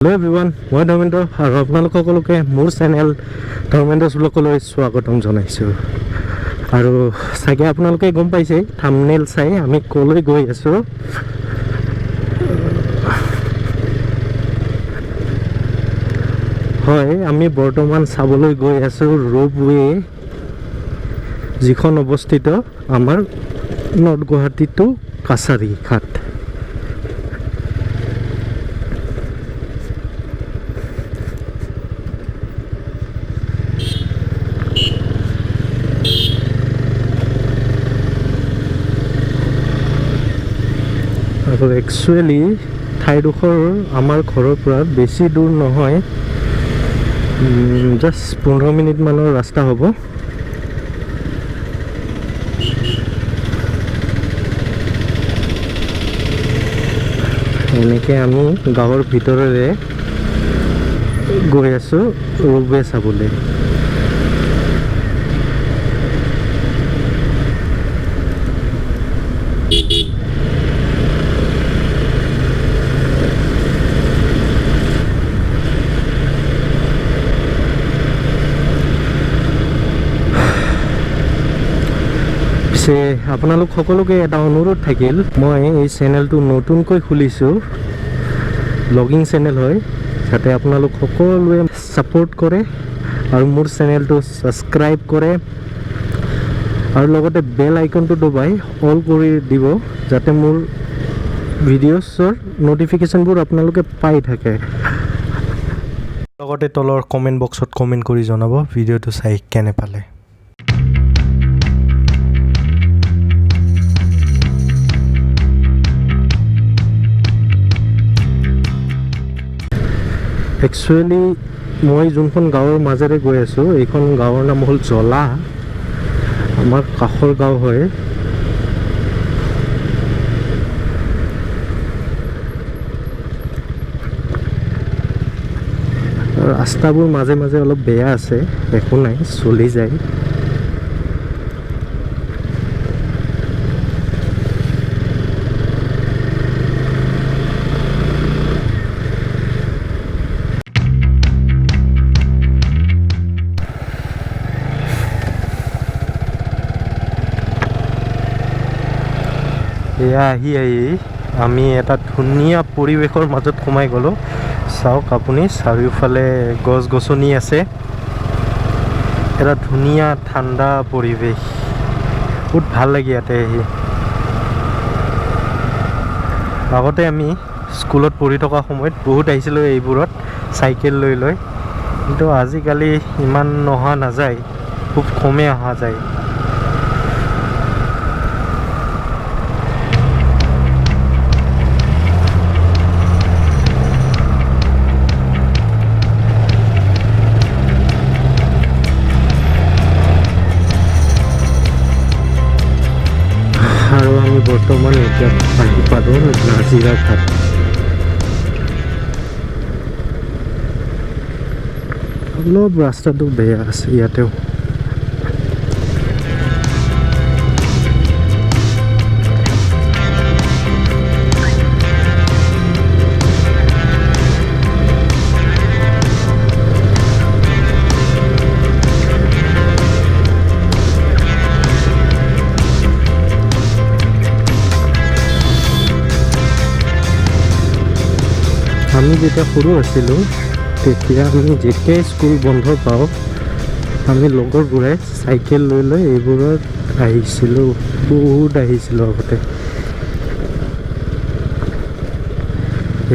Hello everyone मैं धर्मेन्द्र और आपलोक सकलोके मोर channel Dharmendra ब्लगলৈ स्वागतम जनाइছো আৰু সাগে আপোনালোকে গম পাইছে থাম্বনেল চাই আমি কলৈ গৈ আছো হয় আমি বৰ্তমান চাবলৈ গৈ আছো ৰ'পৱে যিখন অৱস্থিত আমাৰ নৰ্থ গুৱাহাটী টু কাছাৰী ঘাট আৰু একচুৱেলি ঠাইডোখৰ আমাৰ ঘৰৰ পৰা বেছি দূৰ নহয় জাষ্ট 15 মিনিট মানৰ ৰাস্তা হ'ব এনেকৈ আমি গাঁৱৰ ভিতৰেৰে গৈ আছোঁ ৰ'পৱে চাবলৈ আপোনালোক সকলোকে এটা অনুৰোধ থাকিল মই এই চেনেলটো নতুনকৈ খুলিছোঁ ব্লগিং চেনেল হয় যাতে আপোনালোক সকলোৱে সাপোৰ্ট কৰে আৰু মোৰ চেনেলটো সাবস্ক্ৰাইব কৰে আৰু লগতে বেল আইকনটো দবাই অল কৰি দিব যাতে মোৰ ভিডিঅ'ছৰ নটিফিকেশ্যনবোৰ আপোনালোকে পাই থাকে লগতে তলৰ কমেন্ট বক্সত কমেন্ট কৰি জনাব ভিডিঅ'টো চাই কেনে পালে একচুৱেলি মই যোনখন গাঁৱৰ মাজেৰে গৈ আছোঁ এইখন গাঁৱৰ নাম হ'ল জলা আমাৰ কাষৰ গাঁও হয় ৰাস্তাবোৰ মাজে মাজে অলপ বেয়া আছে একো নাই চলি যায় এয়া আহি আমি এটা ধুনীয়া পৰিৱেশৰ মাজত সোমাই গ'লোঁ চাওক আপুনি চাৰিওফালে গছ গছনি আছে এটা ধুনীয়া ঠাণ্ডা পৰিৱেশ বহুত ভাল লাগে ইয়াতে আহি আগতে আমি স্কুলত পঢ়ি থকা সময়ত বহুত আহিছিলোঁ এইবোৰত চাইকেল লৈ কিন্তু আজিকালি ইমান অহা নাযায় খুব কমে অহা যায় বৰ্তমান এতিয়া আহি পালোঁ নাজিৰা ঘাট অলপ ৰাস্তাটো বেয়া আছে ইয়াতেও আমি যেতিয়া সৰু আছিলোঁ তেতিয়া আমি যেতিয়াই স্কুল বন্ধ পাওঁ আমি লগৰবোৰে চাইকেল লৈ এইবোৰত আহিছিলোঁ বহুত আহিছিলোঁ আগতে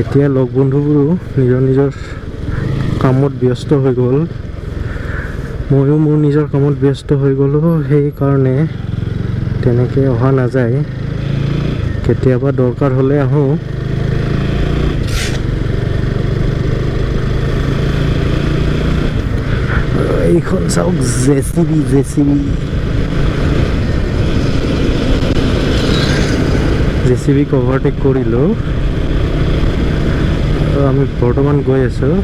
এতিয়া লগ বন্ধুবোৰো নিজৰ কামত ব্যস্ত হৈ গ'ল ময়ো মোৰ নিজৰ কামত ব্যস্ত হৈ গ'লোঁ সেইকাৰণে তেনেকৈ অহা নাযায় কেতিয়াবা দৰকাৰ হ'লে আহোঁ এইখন চাওক জেচিবিক অভাৰটেক কৰিলোঁ আৰু আমি বৰ্তমান গৈ আছোঁ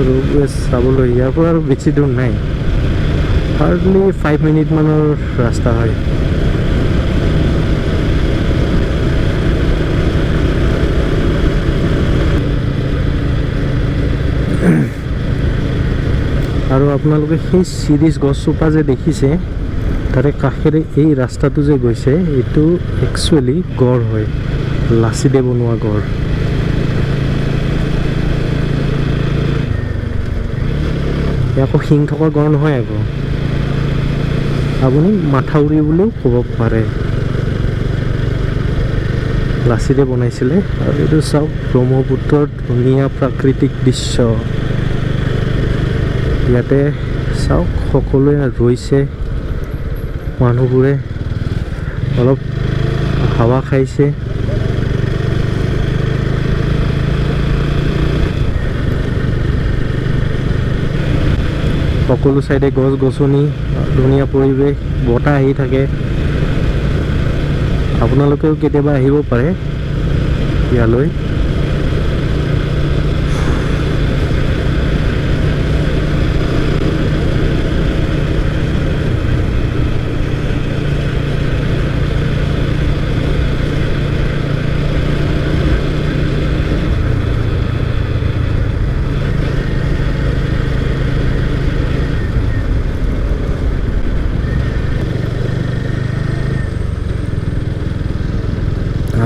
ৰ'পৱে চাবলৈ ইয়াৰ পৰা আৰু বেছি দূৰ নাই হাৰ্ডলি 5 মিনিট মানৰ ৰাস্তা হয় আৰু আপোনালোকে সেই চিৰিজ গছজোপা যে দেখিছে তাৰে কাষেৰে এই ৰাস্তাটো যে গৈছে এইটো একচুৱেলি গড় হয়, লাচিতে বনোৱা গড়। আকৌ শিং থকা গড় নহয়, আকৌ আপুনি মাথাউৰি বুলিও ক'ব পাৰে। লাচিতে বনাইছিলে। আৰু এইটো চাওক ব্ৰহ্মপুত্ৰৰ ধুনীয়া প্ৰাকৃতিক দৃশ্য। ইয়াতে চাওক সকলোৱে ৰৈছে, মানুহবোৰে অলপ হাৱা খাইছে। সকলো চাইডে গছ গছনি, ধুনীয়া পৰিৱেশ, বতাহ আহি থাকে। আপোনালোকেও কেতিয়াবা আহিব পাৰে ইয়ালৈ।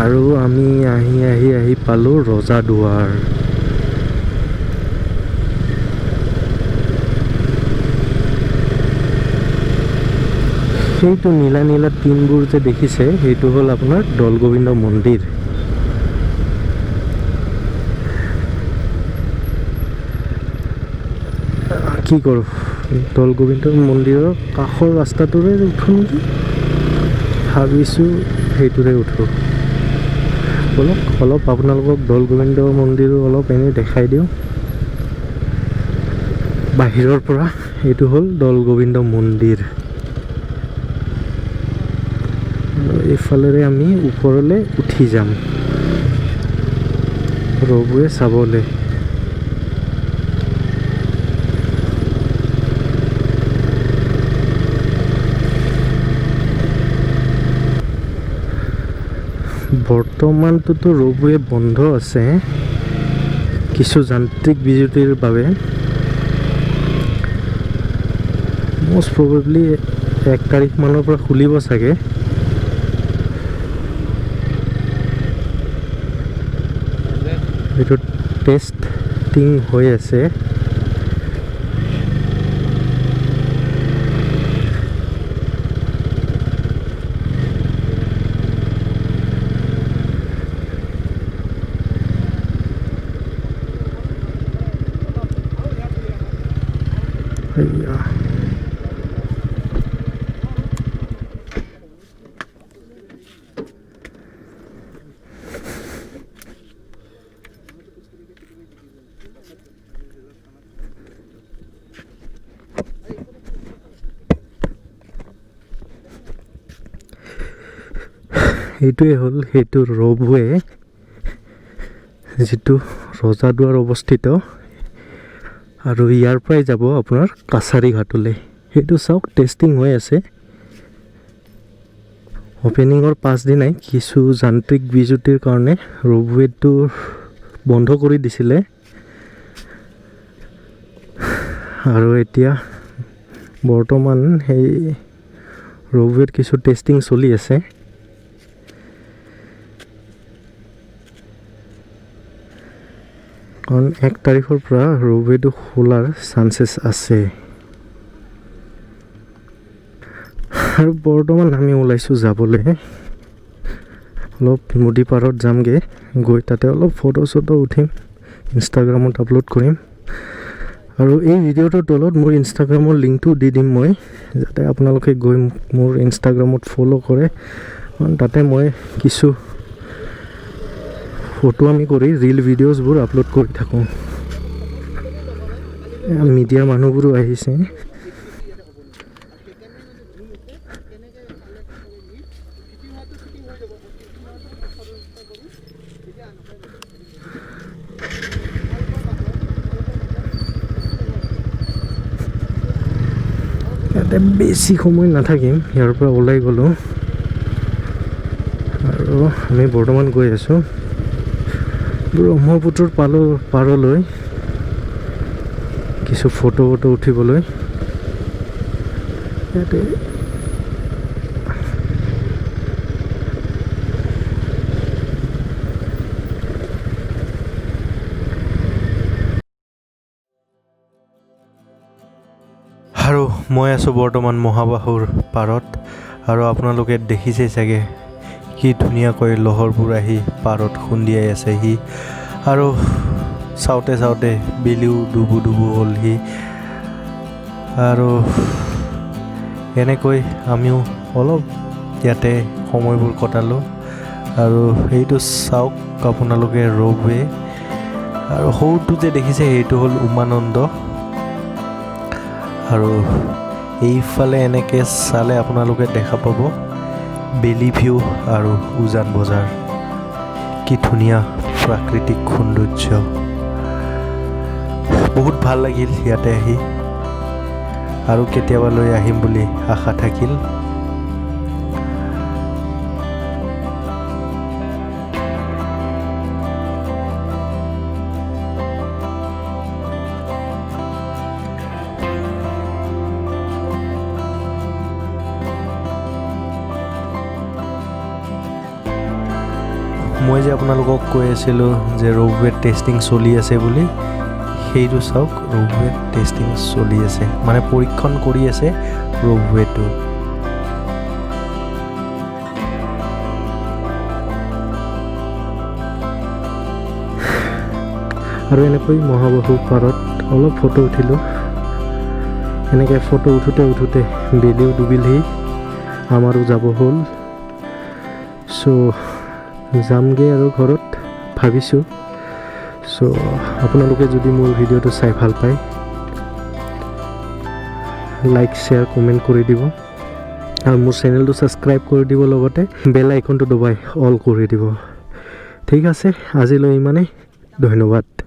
আৰু আমি আহি পালোঁ ৰজাদুৱাৰ। সেইটো নীলা নীলা টিনবোৰ যে দেখিছে সেইটো হ'ল আপোনাৰ দৌলগোবিন্দ মন্দিৰ। কি কৰোঁ, দৌলগোবিন্দ মন্দিৰৰ কাষৰ ৰাস্তাটোৰে উঠোঁ নেকি, ভাবিছোঁ সেইটোৰে উঠোঁ। বলক অলপ আপোনালোকক দৌলগোবিন্দ মন্দিৰো অলপ এনেই দেখাই দিওঁ বাহিৰৰ পৰা। এইটো হ'ল দৌলগোবিন্দ মন্দিৰ। এইফালেৰে আমি ওপৰলৈ উঠি যাম ৰবুৱে চাবলৈ। বৰ্তমানটোতো ৰবুৱে বন্ধ আছে কিছু যান্ত্ৰিক বিজুতিৰ বাবে। মষ্ট প্ৰবেবলি 1 তাৰিখ মানৰ পৰা খুলিব চাগে। এইটো টেষ্টিং হৈ আছে। এইটোৱে হ'ল সেইটো ৰবৱে যিটো ৰজাদুৱাৰ অৱস্থিত। আৰু ইয়াৰ পৰাই যাব আপোনাৰ কাছাৰী ঘাটলৈ। সেইটো চাওক টেষ্টিং হৈ আছে। অপেনিঙৰ 5 দিনাই কিছু যান্ত্ৰিক বিজুতিৰ কাৰণে ৰবৱেটো বন্ধ কৰি দিছিলে। আৰু এতিয়া বৰ্তমান সেই ৰবৱেত কিছু টেষ্টিং চলি আছে। কাৰণ 1 তাৰিখৰ পৰা ৰবৱেটো খোলাৰ চান্সেছ আছে। আৰু বৰ্তমান আমি ওলাইছোঁ যাবলৈ অলপ নদী পাৰত যামগৈ, গৈ তাতে অলপ ফটো চটো উঠিম, ইনষ্টাগ্ৰামত আপলোড কৰিম। আৰু এই ভিডিঅ'টোৰ তলত মোৰ ইনষ্টাগ্ৰামৰ লিংকটো দি দিম মই, যাতে আপোনালোকে গৈ মোৰ ইনষ্টাগ্ৰামত ফ'ল' কৰে। কাৰণ তাতে মই কিছু ফটো আমি কৰি ৰিল ভিডিঅ'ছবোৰ আপলোড কৰি থাকোঁ। মিডিয়াৰ মানুহবোৰো আহিছে। ইয়াতে বেছি সময় নাথাকিম, ইয়াৰ পৰা ওলাই গ'লোঁ আৰু আমি বৰ্তমান গৈ আছোঁ ব্ৰহ্মপুত্ৰৰ পাৰলৈ। কিছু ফটো উঠিবলৈ ইয়াতে আৰু মই আছোঁ বৰ্তমান মহাবাহুৰ পাৰত আৰু আপোনালোকে দেখিছে চাগে কি ধুনীয়াকৈ লহৰবোৰ আহি পাৰত খুন্দিয়াই আছেহি আৰু চাওঁতে বেলিও ডুবু হ'লহি আৰু এনেকৈ আমিও অলপ ইয়াতে সময়বোৰ কটালোঁ আৰু এইটো চাওক আপোনালোকে ৰ'পৱে আৰু সৰুটো যে দেখিছে সেইটো হ'ল উমানন্দ আৰু এইফালে এনেকৈ চালে আপোনালোকে দেখা পাব বেলি ভিউ আৰু উজান বজাৰ কি ধুনীয়া প্ৰাকৃতিক সৌন্দৰ্য বহুত ভাল লাগিল ইয়াতে আহি আৰু কেতিয়াবালৈ আহিম বুলি আশা থাকিল মই যে আপোনালোকক কৈ আছিলোঁ যে ৰ'পৱে টেষ্টিং চলি আছে বুলি সেইটো চাওক ৰ'পৱে টেষ্টিং চলি আছে মানে পৰীক্ষণ কৰি আছে ৰ'পৱেটো আৰু এনেকৈ মহাবাহু পাৰত অলপ ফটো উঠিলোঁ এনেকৈ ফটো উঠোতে বেলিও ডুবিলহি আমাৰো যাব হ'ল চ' যামগৈ আৰু ঘৰত ভাবিছোঁ চ' আপোনালোকে যদি মোৰ ভিডিঅ'টো চাই ভাল পায় লাইক শ্বেয়াৰ কমেণ্ট কৰি দিব আৰু মোৰ চেনেলটো ছাবস্ক্ৰাইব কৰি দিব লগতে বেল আইকনটো দবাই অল কৰি দিব ঠিক আছে আজিলৈ ইমানেই ধন্যবাদ